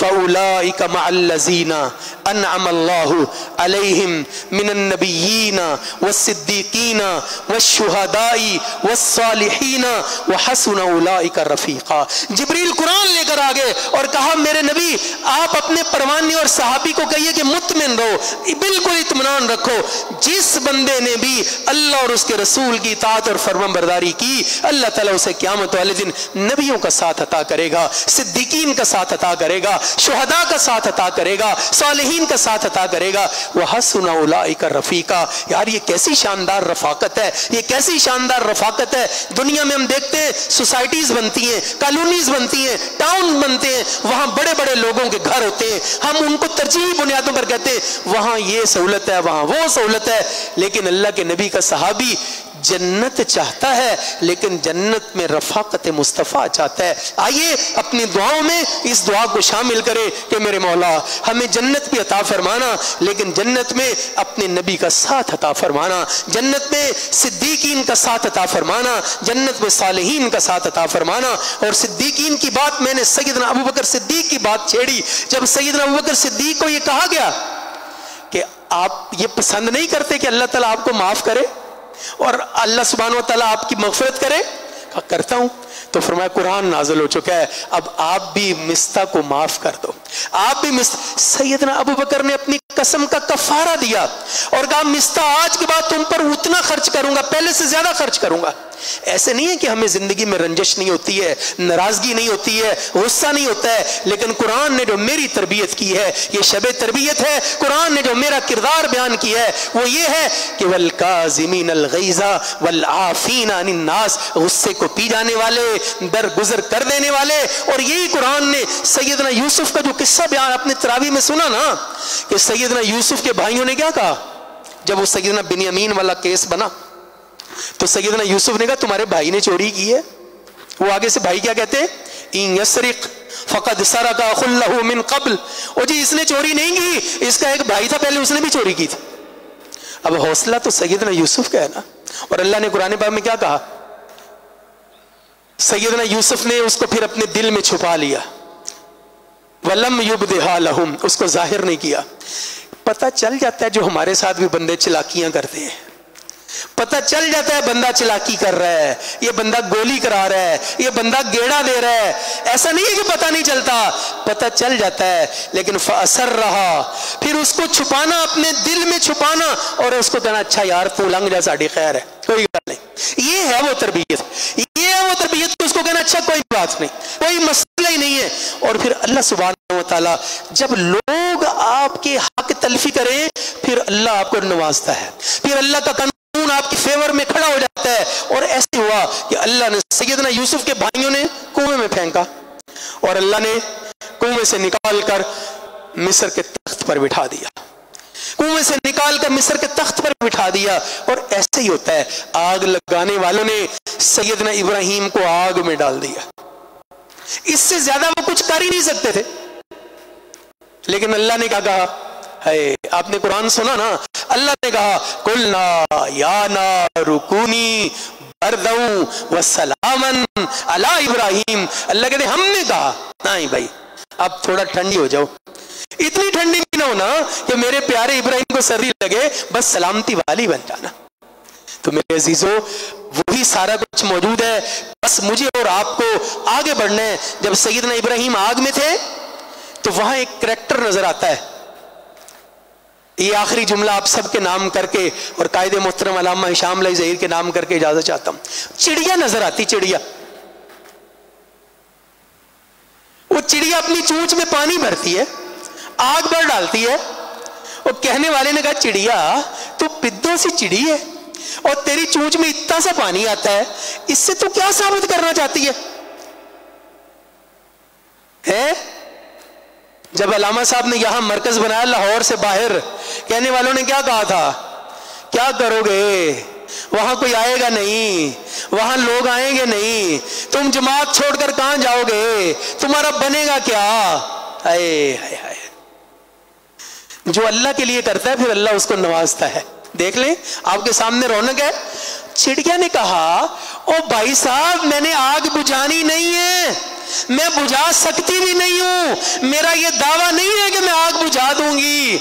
فَأُولَٰئِكَ مَعَ الَّذِينَ أَنْعَمَ اللَّهُ عَلَيْهِمْ مِنَ النَّبِيِّينَ وَالصِّدِّيقِينَ وَالشُّهَدَاءِ وَالصَّالِحِينَ وَحَسُنَ أُولَٰئِكَ رَفِيقًا۔ جبریل قرآن لے کر آگے اور کہا میرے نبی آپ اپنے پروانوں اور صحابی کو کہیے کہ مطمئن رہو، بالکل اطمینان رکھو، جس بندے نے بھی اللہ اور اس کے رسول کی اطاعت اور فرمانبرداری کی اللہ تعالیٰ اسے قیامت والے دن نبیوں کا ساتھ عطا کرے گا، صدیقین کا ساتھ عطا کرے گا، شہداء کا ساتھ عطا کرے گا، صالحین کا ساتھ عطا کرے گا۔ وَحَسُنَ أُولَٰئِكَ رَفِيقًا۔ یار یہ کیسی شاندار رفاقت ہے، یہ کیسی شاندار رفاقت ہے۔ دنیا میں ہم دیکھتے ہیں سوسائٹیز بنتی ہیں، کالونیز بنتی ہیں، ٹاؤن بنتے ہیں، وہاں بڑے بڑے لوگوں کے گھر ہوتے ہیں، ہم ان کو ترجیحی بنیادوں پر کہتے ہیں وہاں یہ سہولت ہے وہاں وہ سہولت ہے، لیکن اللہ کے نبی کا صحابی جنت چاہتا ہے لیکن جنت میں رفاقت مصطفیٰ چاہتا ہے۔ آئیے اپنی دعاؤں میں اس دعا کو شامل کرے کہ میرے مولا ہمیں جنت بھی عطا فرمانا لیکن جنت میں اپنے نبی کا ساتھ عطا فرمانا، جنت میں صدیقین کا ساتھ عطا فرمانا، جنت میں صالحین کا ساتھ عطا فرمانا۔ اور صدیقین کی بات میں نے سیدنا ابو بکر صدیق کی بات چھیڑی، جب سیدنا ابو بکر صدیق کو یہ کہا گیا کہ آپ یہ پسند نہیں کرتے کہ اللہ تعالیٰ آپ کو معاف کرے اور اللہ سبحانہ و تعالیٰ آپ کی مغفرت کرے؟ کہا کرتا ہوں۔ تو فرمایا قرآن نازل ہو چکا ہے، اب آپ بھی مستہ کو معاف کر دو، آپ بھی سیدنا ابو بکر نے اپنی قسم کا کفارہ دیا اور کہا مستہ آج کے بعد تم پر اتنا خرچ کروں گا، پہلے سے زیادہ خرچ کروں گا۔ ایسے نہیں ہے کہ ہمیں زندگی میں رنجش نہیں ہوتی ہے، ناراضگی نہیں ہوتی ہے، غصہ نہیں ہوتا ہے، لیکن قرآن نے جو میری تربیت کی ہے یہ شب تربیت ہے، قرآن نے جو میرا کردار بیان کیا ہے وہ یہ ہے کہ وَالْكَاظِمِينَ الْغَيْظَ وَالْعَافِينَ عَنِ النَّاسِ، غصے کو پی جانے والے، درگزر کر دینے والے۔ اور یہی قرآن نے سیدنا یوسف کا جو قصہ بیان اپنے تراویح میں سنا نا کہ سیدنا یوسف کے بھائیوں نے کیا کہا جب وہ سیدنا بنیامین والا کیس بنا تو سیدنا یوسف نے کہا تمہارے بھائی نے چوری کی ہے۔ وہ آگے سے بھائی کیا کہتے ہیں اِن یسرق فقد سرق اخ لہ من قبل، او جی اس نے چوری نہیں کی، اس کا ایک بھائی تھا پہلے اس نے بھی چوری کی تھی۔ اب حوصلہ تو سیدنا یوسف کا ہے نا، اور اللہ نے قرآن پاک میں کیا کہا، سیدنا یوسف نے اس کو پھر اپنے دل میں چھپا لیا، وَلَمْ يُبْدِهَا لَهُمْ، اس کو ظاہر نہیں کیا۔ پتہ چل جاتا ہے جو ہمارے ساتھ بھی بندے چلاکیاں کرتے ہیں، پتہ چل جاتا ہے بندہ چلاکی کر رہا ہے، یہ بندہ گولی کرا رہا ہے، یہ بندہ گیڑا دے رہا ہے، ایسا نہیں ہے کہ پتہ نہیں چلتا، پتہ چل جاتا ہے۔ لیکن فَأَسَرَّهَا، پھر اس کو چھپانا، اپنے دل میں چھپانا اور اس کو کہنا اچھا یار تو لنگ جا ساڑی خیر ہے کوئی بات نہیں۔ یہ ہے وہ تربیت، یہ ہے وہ تربیت، اس کو کہنا اچھا کوئی بات نہیں، کوئی مسئلہ ہی نہیں ہے۔ اور پھر اللہ سبحانہ و تعالیٰ جب لوگ آپ کے حق تلفی کریں پھر اللہ آپ کو نوازتا ہے، پھر اللہ کا قانون آپ کی فیور میں کھڑا ہو جاتا ہے۔ اور ایسے ہوا کہ اللہ نے سیدنا یوسف کے بھائیوں نے کنویں میں پھینکا اور اللہ نے کنویں سے نکال کر مصر کے تخت پر بٹھا دیا، کنویں سے نکال کر مصر کے تخت پر بٹھا دیا۔ اور ایسے ہی ہوتا ہے، آگ لگانے والوں نے سیدنا ابراہیم کو آگ میں ڈال دیا، اس سے زیادہ وہ کچھ کر ہی نہیں سکتے تھے، لیکن اللہ نے کیا کہا ہے، آپ نے قرآن سنا نا، اللہ نے کہا قُلْنَا يَا نَارُ كُونِي بَرْدًا وَسَلَامًا عَلَىٰ إِبْرَاهِيمَ، اللہ کہتے ہم نے کہا نہیں بھائی اب تھوڑا ٹھنڈی ہو جاؤ، اتنی ٹھنڈی بھی نہ ہونا کہ میرے پیارے ابراہیم کو سردی لگے، بس سلامتی والی بن جانا۔ تو میرے عزیزو وہی سارا کچھ موجود ہے، بس مجھے اور آپ کو آگے بڑھنا ہے۔ جب سیدنا ابراہیم آگ میں تھے تو وہاں ایک کریکٹر نظر آتا ہے، یہ آخری جملہ آپ سب کے نام کر کے اور قائد محترم علامہ ہشام علیہ ظہیر کے نام کر کے اجازت چاہتا ہوں۔ چڑیا نظر آتی، چڑیا، وہ چڑیا اپنی چونچ میں پانی بھرتی ہے، آگ پر ڈالتی ہے، اور کہنے والے نے کہا چڑیا تو پدوں سی چڑی ہے اور تیری چونچ میں اتنا سا پانی آتا ہے، اس سے تو کیا ثابت کرنا چاہتی ہے؟ جب علامہ صاحب نے یہاں مرکز بنایا لاہور سے باہر، کہنے والوں نے کیا کہا تھا، کیا کرو گے، وہاں کوئی آئے گا نہیں، وہاں لوگ آئیں گے نہیں، تم جماعت چھوڑ کر کہاں جاؤ گے، تمہارا بنے گا کیا؟ ہائے ہائے ہائے، جو اللہ کے لیے کرتا ہے پھر اللہ اس کو نوازتا ہے۔ دیکھ لیں آپ کے سامنے رونق ہے۔ چڑیا نے کہا او بھائی صاحب میں نے آگ بجھانی نہیں ہے، میں بجھا سکتی بھی نہیں ہوں، میرا یہ دعویٰ نہیں ہے کہ میں آگ بجھا دوں گی،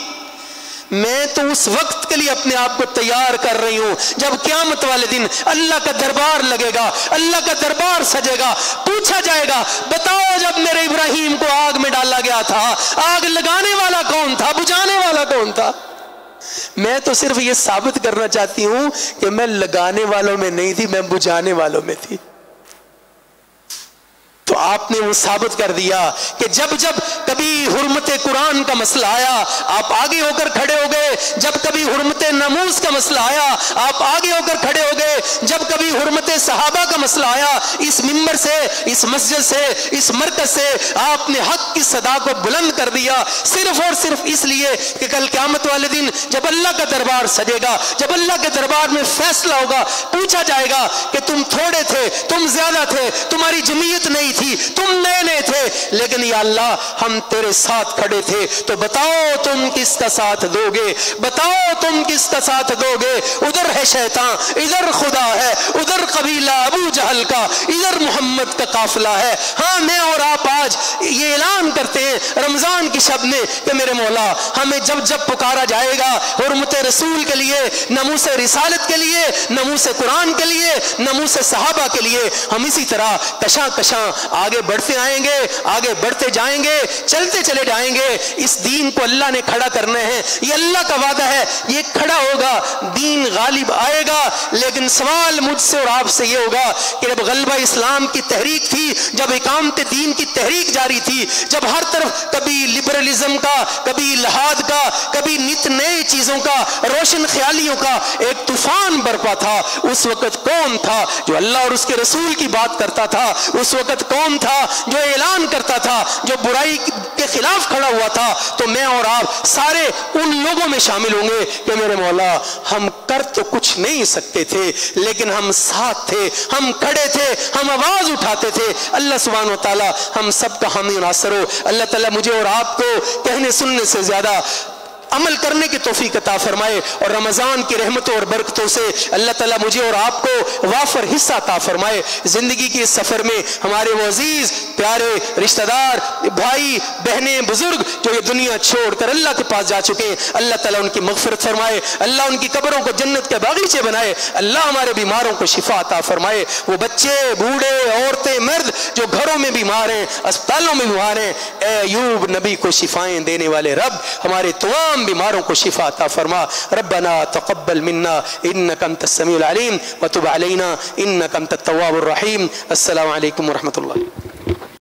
میں تو اس وقت کے لیے اپنے آپ کو تیار کر رہی ہوں جب قیامت والے دن اللہ کا دربار لگے گا، اللہ کا دربار سجے گا، پوچھا جائے گا بتاؤ جب میرے ابراہیم کو آگ میں ڈالا گیا تھا آگ لگانے والا کون تھا، بجھانے والا کون تھا؟ میں تو صرف یہ ثابت کرنا چاہتی ہوں کہ میں لگانے والوں میں نہیں تھی، میں بجھانے والوں میں تھی۔ تو آپ نے وہ ثابت کر دیا کہ جب جب کبھی حرمت قرآن کا مسئلہ آیا آپ آگے ہو کر کھڑے ہو گئے، جب کبھی حرمت ناموس کا مسئلہ آیا آپ آگے ہو کر کھڑے ہو گئے، جب کبھی حرمت صحابہ کا مسئلہ آیا اس منبر سے، اس مسجد سے، اس مرکز سے آپ نے حق کی صدا کو بلند کر دیا، صرف اور صرف اس لیے کہ کل قیامت والے دن جب اللہ کا دربار سجے گا، جب اللہ کے دربار میں فیصلہ ہوگا، پوچھا جائے گا کہ تم تھوڑے تھے، تم زیادہ تھے، تمہاری جمعیت نہیں تھی، تم نئے تھے، لیکن یا اللہ ہم تیرے ساتھ کھڑے تھے، تو بتاؤ تم کس کا ساتھ دو گے، بتاؤ تم کس کا ساتھ دو گے؟ ادھر ہے شیطان، ادھر خدا ہے، ادھر قبیلہ ابو جہل کا، ادھر محمد کا قافلہ ہے۔ ہاں میں اور آپ آج یہ اعلان کرتے ہیں رمضان کی شب میں کہ میرے مولا ہمیں جب جب پکارا جائے گا حرمت رسول کے لیے، ناموس رسالت کے لیے، ناموس قرآن کے لیے، ناموس صحابہ کے لیے، ہم اسی طرح کشاں کشاں آگے بڑھتے آئیں گے، آگے بڑھتے جائیں گے، چلتے چلے جائیں گے۔ اس دین کو اللہ نے کھڑا کرنا ہے، یہ اللہ کا وعدہ ہے، یہ کھڑا ہوگا، دین غالب آئے گا۔ لیکن سوال مجھ سے اور آپ سے یہ ہوگا کہ جب غلبہ اسلام کی تحریک تھی، جب اقامت دین کی تحریک جاری تھی، جب ہر طرف کبھی لبرلزم کا، کبھی الحاد کا، کبھی نت نئے چیزوں کا، روشن خیالیوں کا ایک طوفان برپا تھا، اس وقت کون تھا جو اللہ اور اس کے رسول کی بات کرتا تھا؟ اس وقت کون تھا جو اعلان کرتا تھا، جو برائی کے خلاف کھڑا ہوا تھا؟ تو میں اور آپ سارے ان لوگوں میں شامل ہوں گے کہ میرے مولا ہم کر تو کچھ نہیں سکتے تھے لیکن ہم ساتھ تھے، ہم کھڑے تھے، ہم آواز اٹھاتے تھے۔ اللہ سبحانہ و تعالی ہم سب کا حامی و ناصر ہو۔ اللہ تعالیٰ مجھے اور آپ کو کہنے سننے سے زیادہ عمل کرنے کی توفیق عطا فرمائے، اور رمضان کی رحمتوں اور برکتوں سے اللہ تعالیٰ مجھے اور آپ کو وافر حصہ عطا فرمائے۔ زندگی کے اس سفر میں ہمارے وہ عزیز پیارے رشتہ دار بھائی بہنیں بزرگ جو یہ دنیا چھوڑ کر اللہ کے پاس جا چکے ہیں، اللہ تعالیٰ ان کی مغفرت فرمائے، اللہ ان کی قبروں کو جنت کے باغیچے بنائے، اللہ ہمارے بیماروں کو شفا عطا فرمائے۔ وہ بچے بوڑھے عورتیں مرد جو گھروں میں بیمار ہیں، اسپتالوں میں بیمار ہیں، اے ایوب نبی کو شفائیں دینے والے رب ہمارے تمام بیماروں کو شفا عطا فرما۔ ربنا تقبل منا انك انت السميع العليم وتب علينا انك انت التواب الرحيم۔ السلام علیکم ورحمۃ اللہ۔